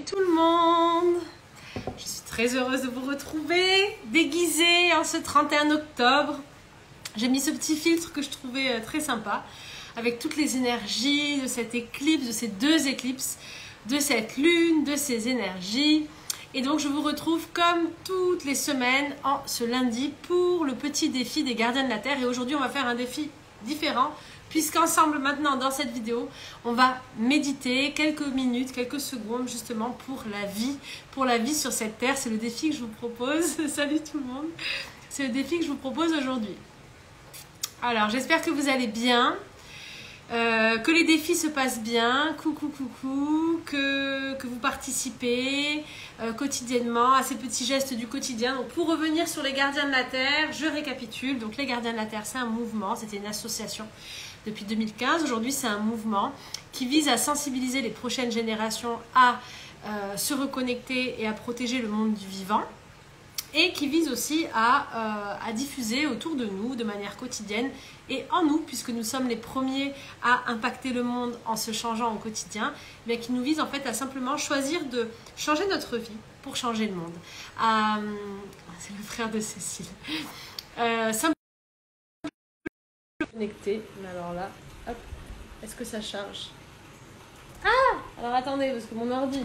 tout le monde. Je suis très heureuse de vous retrouver, déguisée en ce 31 octobre. J'ai mis ce petit filtre que je trouvais très sympa, avec toutes les énergies de cette éclipse, de ces deux éclipses, de cette lune, de ces énergies. Et donc je vous retrouve comme toutes les semaines en ce lundi pour le petit défi des gardiens de la Terre. Et aujourd'hui on va faire un défi différent, puisqu'ensemble maintenant dans cette vidéo, on va méditer quelques minutes, quelques secondes justement pour la vie sur cette terre. C'est le défi que je vous propose. Salut tout le monde. C'est le défi que je vous propose aujourd'hui. Alors j'espère que vous allez bien, que les défis se passent bien, coucou, que vous participez quotidiennement à ces petits gestes du quotidien. Donc pour revenir sur les gardiens de la Terre, je récapitule. Donc les gardiens de la Terre, c'est un mouvement, c'était une association depuis 2015. Aujourd'hui, c'est un mouvement qui vise à sensibiliser les prochaines générations à se reconnecter et à protéger le monde du vivant, et qui vise aussi à diffuser autour de nous de manière quotidienne et en nous, puisque nous sommes les premiers à impacter le monde en se changeant au quotidien, mais qui nous vise en fait à simplement choisir de changer notre vie pour changer le monde. C'est le frère de Cécile. Simplement connecté, mais alors là, hop, est-ce que ça charge? Ah, alors attendez, parce que mon ordi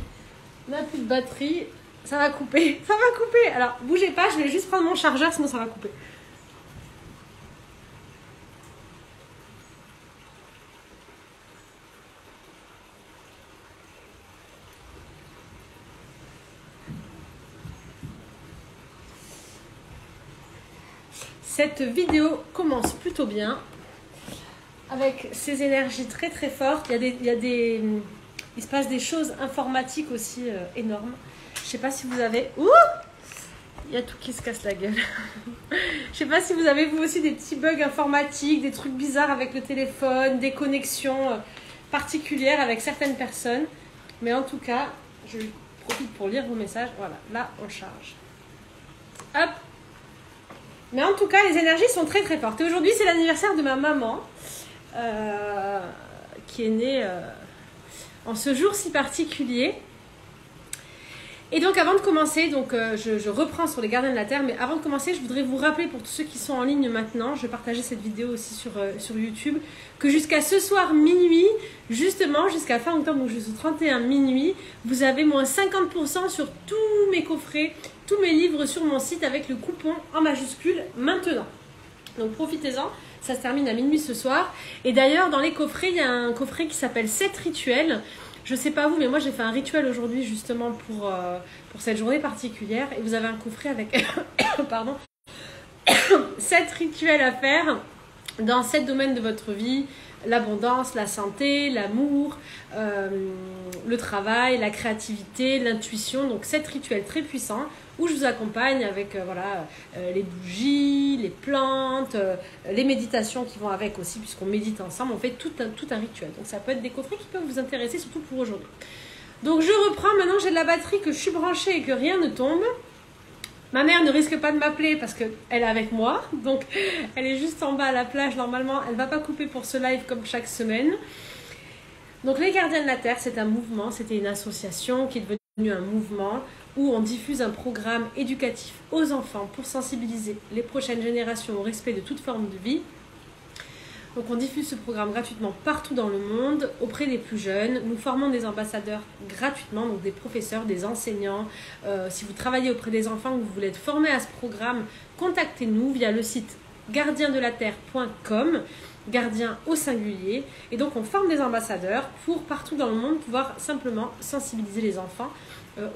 n'a plus de batterie. Ça va couper, ça va couper. Alors, bougez pas, je vais juste prendre mon chargeur, sinon ça va couper. Cette vidéo commence plutôt bien, avec ces énergies très très fortes. Il se passe des choses informatiques aussi énormes. Je sais pas si vous avez... Ouh, il y a tout qui se casse la gueule. Je sais pas si vous avez vous aussi des petits bugs informatiques, des trucs bizarres avec le téléphone, des connexions particulières avec certaines personnes. Mais en tout cas, je profite pour lire vos messages. Voilà, là on charge. Hop. Mais en tout cas, les énergies sont très très fortes. Et aujourd'hui, c'est l'anniversaire de ma maman, qui est née en ce jour si particulier. Et donc avant de commencer, je reprends sur les gardiens de la Terre, mais avant de commencer, je voudrais vous rappeler pour tous ceux qui sont en ligne maintenant, je vais partager cette vidéo aussi sur YouTube, que jusqu'à ce soir minuit, justement jusqu'à fin octobre, donc jusqu'au 31 minuit, vous avez moins 50% sur tous mes coffrets, tous mes livres sur mon site avec le coupon en majuscule maintenant. Donc profitez-en, ça se termine à minuit ce soir. Et d'ailleurs dans les coffrets, il y a un coffret qui s'appelle 7 rituels. Je sais pas vous, mais moi j'ai fait un rituel aujourd'hui justement pour cette journée particulière. Et vous avez un coffret avec pardon, 7 rituels à faire dans 7 domaines de votre vie. L'abondance, la santé, l'amour, le travail, la créativité, l'intuition. Donc 7 rituels très puissants où je vous accompagne avec les bougies, les plantes, les méditations qui vont avec aussi, puisqu'on médite ensemble, on fait tout un rituel. Donc ça peut être des coffrets qui peuvent vous intéresser, surtout pour aujourd'hui. Donc je reprends, maintenant j'ai de la batterie, que je suis branchée et que rien ne tombe. Ma mère ne risque pas de m'appeler parce qu'elle est avec moi, donc elle est juste en bas à la plage, normalement elle ne va pas couper pour ce live comme chaque semaine. Donc les gardiens de la Terre, c'est un mouvement, c'était une association qui est devenue un mouvement où on diffuse un programme éducatif aux enfants pour sensibiliser les prochaines générations au respect de toute forme de vie. Donc on diffuse ce programme gratuitement partout dans le monde, auprès des plus jeunes. Nous formons des ambassadeurs gratuitement, donc des professeurs, des enseignants. Si vous travaillez auprès des enfants, que vous voulez être formé à ce programme, contactez-nous via le site gardiendelaterre.com, gardien au singulier. Et donc on forme des ambassadeurs pour partout dans le monde pouvoir simplement sensibiliser les enfants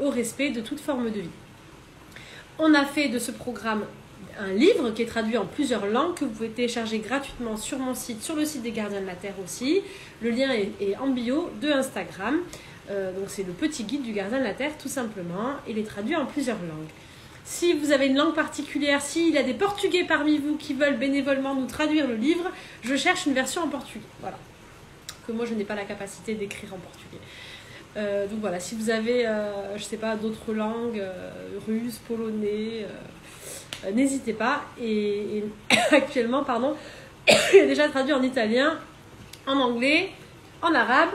au respect de toute forme de vie. On a fait de ce programme un livre qui est traduit en plusieurs langues que vous pouvez télécharger gratuitement sur mon site, sur le site des Gardiens de la Terre aussi. Le lien est en bio de Instagram. Donc c'est le petit guide du Gardien de la Terre tout simplement. Il est traduit en plusieurs langues. Si vous avez une langue particulière, s'il y a des Portugais parmi vous qui veulent bénévolement nous traduire le livre, je cherche une version en portugais. Voilà. Que moi je n'ai pas la capacité d'écrire en portugais. Donc voilà, si vous avez, je sais pas, d'autres langues, russe, polonais, n'hésitez pas. Et actuellement, pardon, il est déjà traduit en italien, en anglais, en arabe,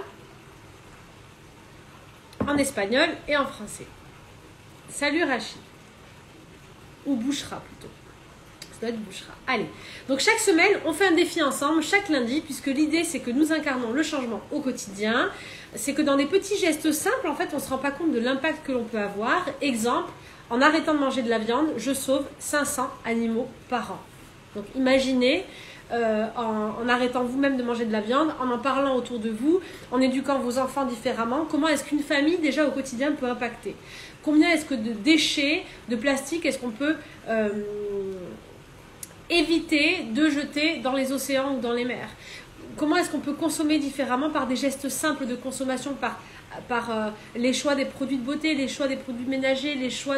en espagnol et en français. Salut Rachid. Ou Bouchra plutôt. Ça doit être Bouchra. Allez. Donc chaque semaine, on fait un défi ensemble, chaque lundi, puisque l'idée c'est que nous incarnons le changement au quotidien. C'est que dans des petits gestes simples, en fait, on ne se rend pas compte de l'impact que l'on peut avoir. Exemple, en arrêtant de manger de la viande, je sauve 500 animaux par an. Donc imaginez, en arrêtant vous-même de manger de la viande, en parlant autour de vous, en éduquant vos enfants différemment, comment est-ce qu'une famille déjà au quotidien peut impacter? Combien est-ce que de déchets, de plastique, est-ce qu'on peut éviter de jeter dans les océans ou dans les mers? Comment est-ce qu'on peut consommer différemment par des gestes simples de consommation, par les choix des produits de beauté, les choix des produits ménagers, les choix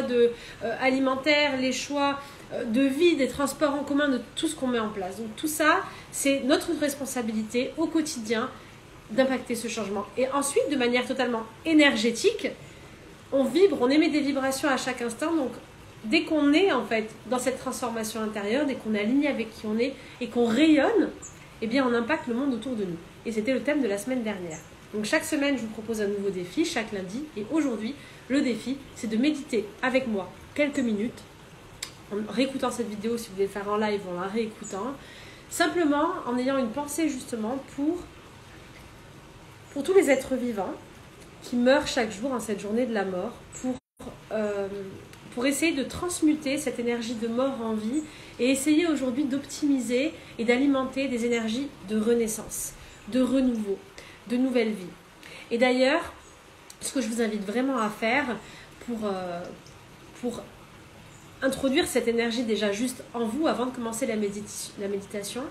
alimentaires, les choix de vie, des transports en commun, de tout ce qu'on met en place. Donc tout ça, c'est notre responsabilité au quotidien d'impacter ce changement. Et ensuite, de manière totalement énergétique, on vibre, on émet des vibrations à chaque instant. Donc dès qu'on est en fait dans cette transformation intérieure, dès qu'on est aligné avec qui on est et qu'on rayonne, eh bien on impacte le monde autour de nous. Et c'était le thème de la semaine dernière. Donc chaque semaine, je vous propose un nouveau défi, chaque lundi. Et aujourd'hui, le défi, c'est de méditer avec moi quelques minutes, en réécoutant cette vidéo, si vous voulez le faire en live, en la réécoutant. Simplement en ayant une pensée justement pour tous les êtres vivants qui meurent chaque jour en cette journée de la mort, pour essayer de transmuter cette énergie de mort en vie et essayer aujourd'hui d'optimiser et d'alimenter des énergies de renaissance, de renouveau, de nouvelle vie. Et d'ailleurs, ce que je vous invite vraiment à faire pour introduire cette énergie déjà juste en vous avant de commencer la méditation,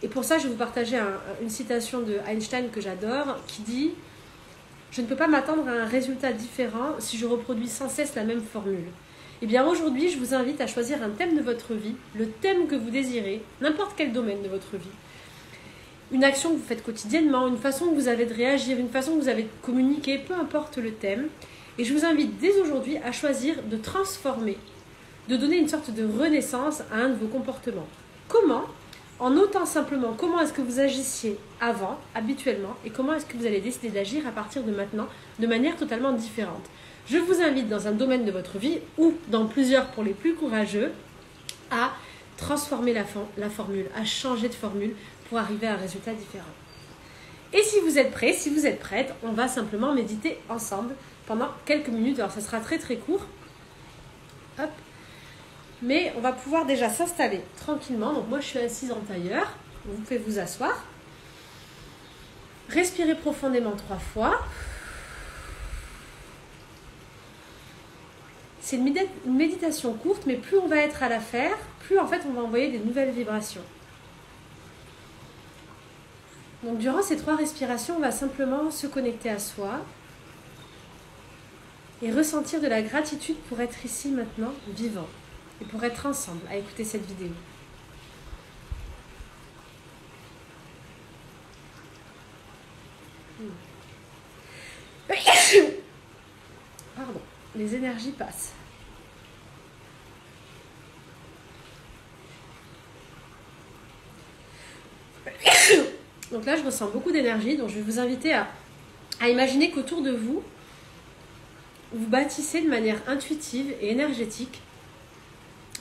et pour ça je vais vous partager une citation de Einstein que j'adore qui dit « Je ne peux pas m'attendre à un résultat différent si je reproduis sans cesse la même formule ». Eh bien aujourd'hui, je vous invite à choisir un thème de votre vie, le thème que vous désirez, n'importe quel domaine de votre vie. Une action que vous faites quotidiennement, une façon que vous avez de réagir, une façon que vous avez de communiquer, peu importe le thème. Et je vous invite dès aujourd'hui à choisir de transformer, de donner une sorte de renaissance à un de vos comportements. Comment? En notant simplement comment est-ce que vous agissiez avant, habituellement, et comment est-ce que vous allez décider d'agir à partir de maintenant de manière totalement différente. Je vous invite dans un domaine de votre vie, ou dans plusieurs pour les plus courageux, à transformer la formule, à changer de formule pour arriver à un résultat différent. Et si vous êtes prêts, si vous êtes prête, on va simplement méditer ensemble pendant quelques minutes. Alors ça sera très très court. Hop. Mais on va pouvoir déjà s'installer tranquillement. Donc moi je suis assise en tailleur. Vous pouvez vous asseoir. Respirez profondément 3 fois. C'est une méditation courte, mais plus on va être à la faire, plus en fait on va envoyer des nouvelles vibrations. Donc durant ces 3 respirations, on va simplement se connecter à soi et ressentir de la gratitude pour être ici maintenant, vivant, et pour être ensemble à écouter cette vidéo. Pardon, les énergies passent. Donc là, je ressens beaucoup d'énergie, donc je vais vous inviter à imaginer qu'autour de vous, vous bâtissez de manière intuitive et énergétique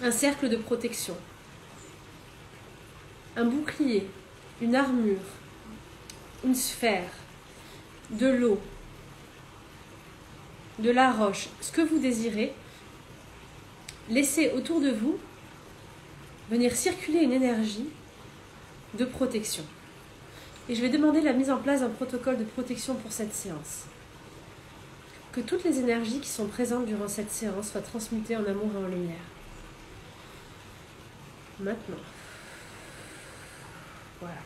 un cercle de protection, un bouclier, une armure, une sphère, de l'eau, de la roche, ce que vous désirez. Laissez autour de vous venir circuler une énergie de protection. Et je vais demander la mise en place d'un protocole de protection pour cette séance. Que toutes les énergies qui sont présentes durant cette séance soient transmutées en amour et en lumière. Maintenant. Voilà.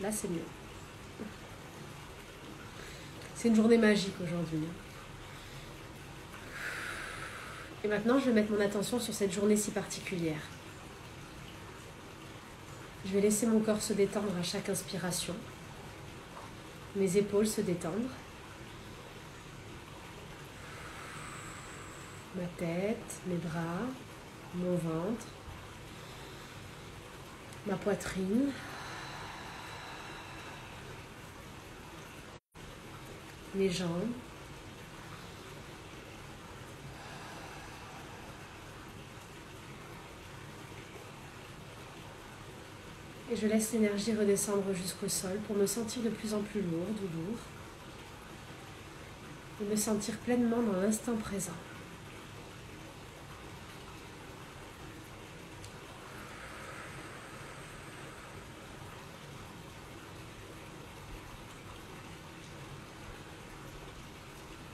Là, c'est mieux. C'est une journée magique aujourd'hui. Et maintenant, je vais mettre mon attention sur cette journée si particulière. Je vais laisser mon corps se détendre à chaque inspiration. Mes épaules se détendre. Ma tête, mes bras, mon ventre, ma poitrine. les jambes. Et je laisse l'énergie redescendre jusqu'au sol pour me sentir de plus en plus lourde ou lourd. Et me sentir pleinement dans l'instant présent.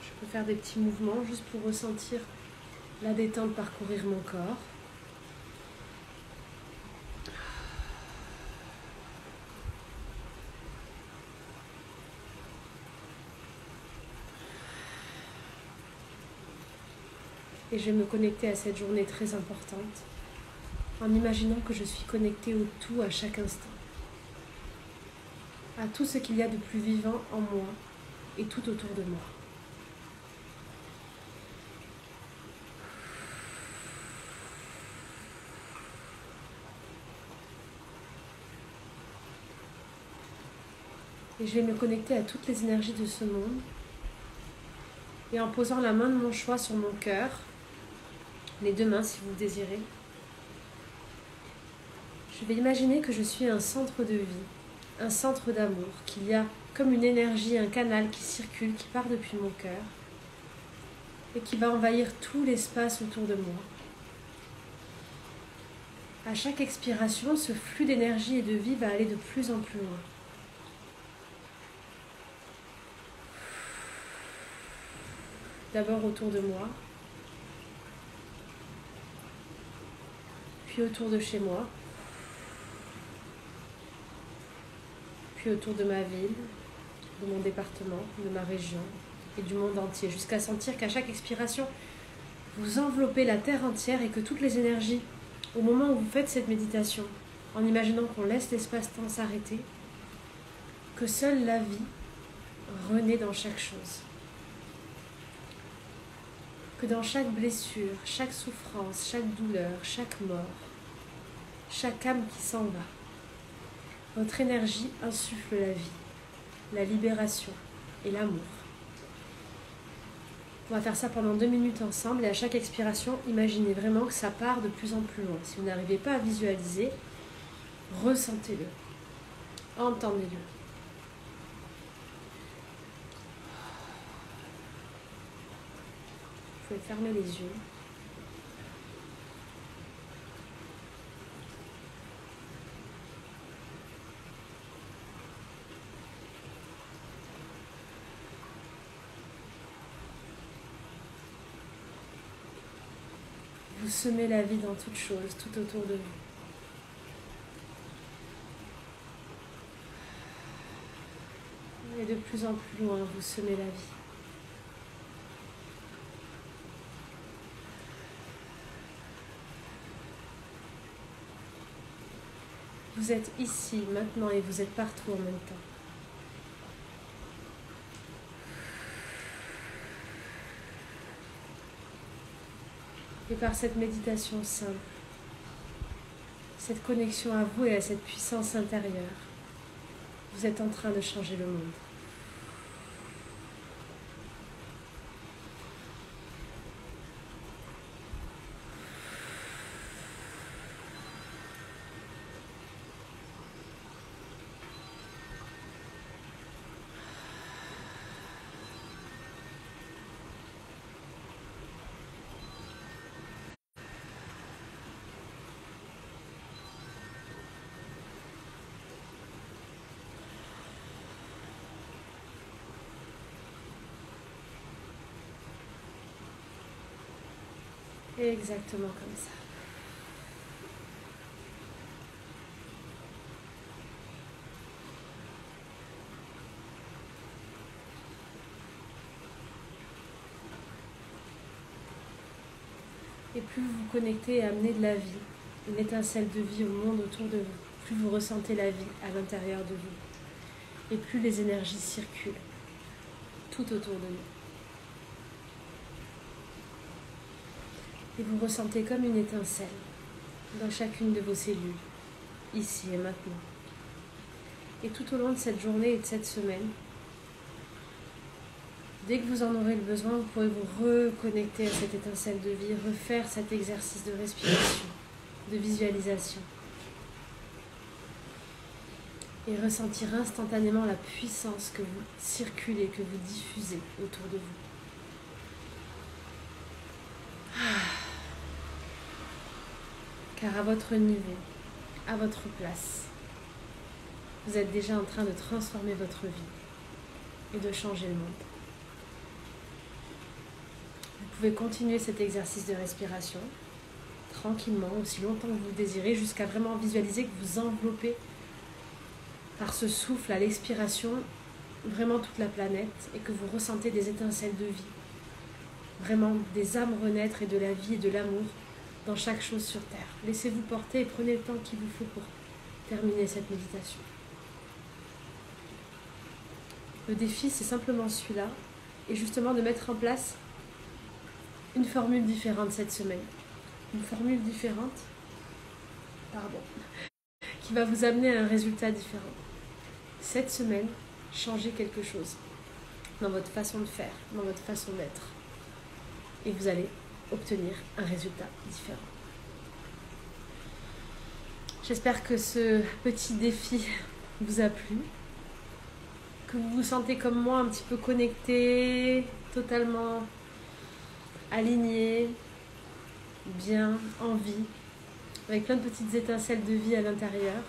Je peux faire des petits mouvements juste pour ressentir la détente parcourir mon corps. Et je vais me connecter à cette journée très importante en imaginant que je suis connectée au tout à chaque instant, à tout ce qu'il y a de plus vivant en moi et tout autour de moi. Et je vais me connecter à toutes les énergies de ce monde et en posant la main de mon choix sur mon cœur, les deux mains si vous le désirez, je vais imaginer que je suis un centre de vie, un centre d'amour, qu'il y a comme une énergie, un canal qui circule, qui part depuis mon cœur et qui va envahir tout l'espace autour de moi. À chaque expiration, ce flux d'énergie et de vie va aller de plus en plus loin. D'abord autour de moi, puis autour de chez moi, puis autour de ma ville, de mon département, de ma région et du monde entier, jusqu'à sentir qu'à chaque expiration, vous enveloppez la terre entière et que toutes les énergies, au moment où vous faites cette méditation, en imaginant qu'on laisse l'espace-temps s'arrêter, que seule la vie renaît dans chaque chose. Que dans chaque blessure, chaque souffrance, chaque douleur, chaque mort, chaque âme qui s'en va, votre énergie insuffle la vie, la libération et l'amour. On va faire ça pendant 2 minutes ensemble et à chaque expiration, imaginez vraiment que ça part de plus en plus loin. Si vous n'arrivez pas à visualiser, ressentez-le, entendez-le. Vous pouvez fermer les yeux. Vous semez la vie dans toute chose, tout autour de vous. Et de plus en plus loin, vous semez la vie. Vous êtes ici, maintenant, et vous êtes partout en même temps. Et par cette méditation simple, cette connexion à vous et à cette puissance intérieure, vous êtes en train de changer le monde. Exactement comme ça. Et plus vous vous connectez et amenez de la vie, une étincelle de vie au monde autour de vous, plus vous ressentez la vie à l'intérieur de vous. Et plus les énergies circulent tout autour de nous. Et vous ressentez comme une étincelle dans chacune de vos cellules, ici et maintenant. Et tout au long de cette journée et de cette semaine, Dès que vous en aurez le besoin, vous pourrez vous reconnecter à cette étincelle de vie, refaire cet exercice de respiration, de visualisation. Et ressentir instantanément la puissance que vous circulez, que vous diffusez autour de vous. Car à votre niveau, à votre place, vous êtes déjà en train de transformer votre vie et de changer le monde. Vous pouvez continuer cet exercice de respiration tranquillement, aussi longtemps que vous désirez, jusqu'à vraiment visualiser que vous enveloppez par ce souffle à l'expiration vraiment toute la planète et que vous ressentez des étincelles de vie, vraiment des âmes renaître et de la vie et de l'amour dans chaque chose sur Terre. Laissez-vous porter et prenez le temps qu'il vous faut pour terminer cette méditation. Le défi, c'est simplement celui-là, et justement de mettre en place une formule différente cette semaine. Une formule différente, qui va vous amener à un résultat différent. Cette semaine, changez quelque chose dans votre façon de faire, dans votre façon d'être. Et vous allez obtenir un résultat différent. J'espère que ce petit défi vous a plu, que vous vous sentez comme moi un petit peu connecté, totalement aligné, bien, en vie, avec plein de petites étincelles de vie à l'intérieur,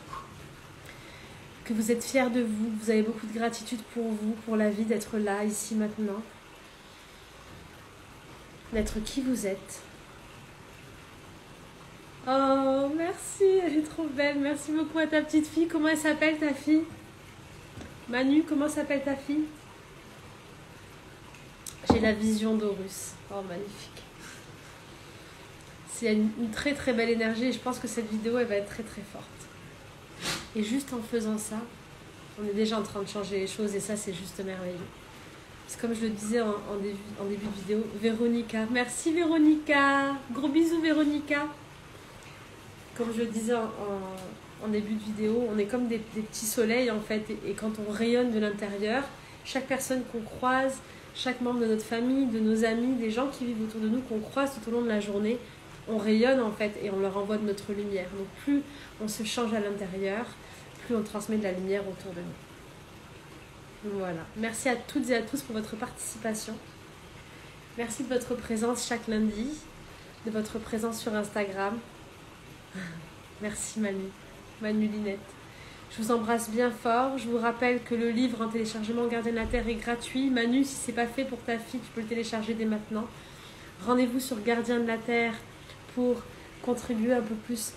que vous êtes fiers de vous, vous avez beaucoup de gratitude pour vous, pour la vie, d'être là, ici, maintenant, d'être qui vous êtes. Oh, merci, elle est trop belle. Merci beaucoup à ta petite fille. Comment elle s'appelle, ta fille? Manu, comment s'appelle ta fille? J'ai la vision d'Horus. Oh, magnifique. C'est une très très belle énergie et je pense que cette vidéo, elle va être très très forte. Et juste en faisant ça, on est déjà en train de changer les choses et ça, c'est juste merveilleux. C'est comme je le disais en début de vidéo, Véronica. Merci Véronica. Gros bisous Véronica. Comme je le disais en début de vidéo, on est comme des petits soleils en fait. Et quand on rayonne de l'intérieur, chaque personne qu'on croise, chaque membre de notre famille, de nos amis, des gens qui vivent autour de nous, qu'on croise tout au long de la journée, on rayonne en fait et on leur envoie de notre lumière. Donc plus on se change à l'intérieur, plus on transmet de la lumière autour de nous. Voilà. Merci à toutes et à tous pour votre participation. Merci de votre présence chaque lundi, de votre présence sur Instagram. Merci Manu Linette. Je vous embrasse bien fort. Je vous rappelle que le livre en téléchargement Gardien de la Terre est gratuit. Manu, si ce n'est pas fait pour ta fille, tu peux le télécharger dès maintenant. Rendez-vous sur Gardien de la Terre pour contribuer un peu plus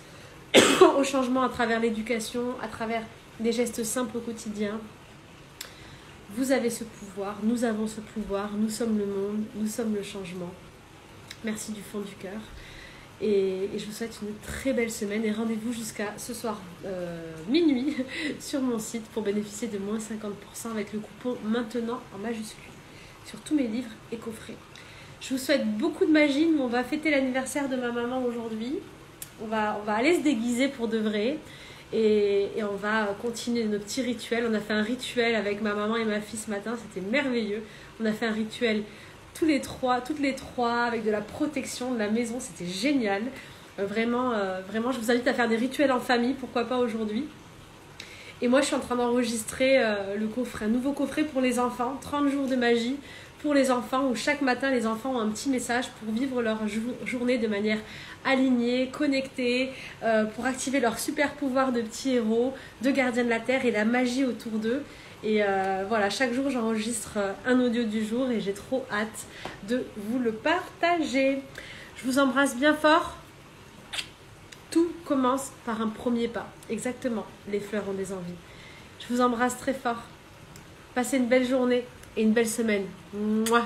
au changement à travers l'éducation, à travers des gestes simples au quotidien. Vous avez ce pouvoir, nous avons ce pouvoir, nous sommes le monde, nous sommes le changement. Merci du fond du cœur. Et je vous souhaite une très belle semaine et rendez-vous jusqu'à ce soir minuit sur mon site pour bénéficier de moins 50% avec le coupon maintenant en majuscule sur tous mes livres et coffrets. Je vous souhaite beaucoup de magie. Nous, on va fêter l'anniversaire de ma maman aujourd'hui. On va aller se déguiser pour de vrai et on va continuer nos petits rituels. On a fait un rituel avec ma maman et ma fille ce matin, c'était merveilleux. On a fait un rituel toutes les trois, avec de la protection de la maison, c'était génial. Vraiment, je vous invite à faire des rituels en famille, pourquoi pas aujourd'hui. Et moi, je suis en train d'enregistrer le coffret, un nouveau coffret pour les enfants, 30 jours de magie pour les enfants, où chaque matin, les enfants ont un petit message pour vivre leur journée de manière alignée, connectée, pour activer leur super pouvoir de petits héros, de gardiens de la Terre et la magie autour d'eux. Et voilà, chaque jour j'enregistre un audio du jour et j'ai trop hâte de vous le partager. Je vous embrasse bien fort. Tout commence par un premier pas. Exactement, les fleurs ont des envies. Je vous embrasse très fort. Passez une belle journée et une belle semaine. Mouah.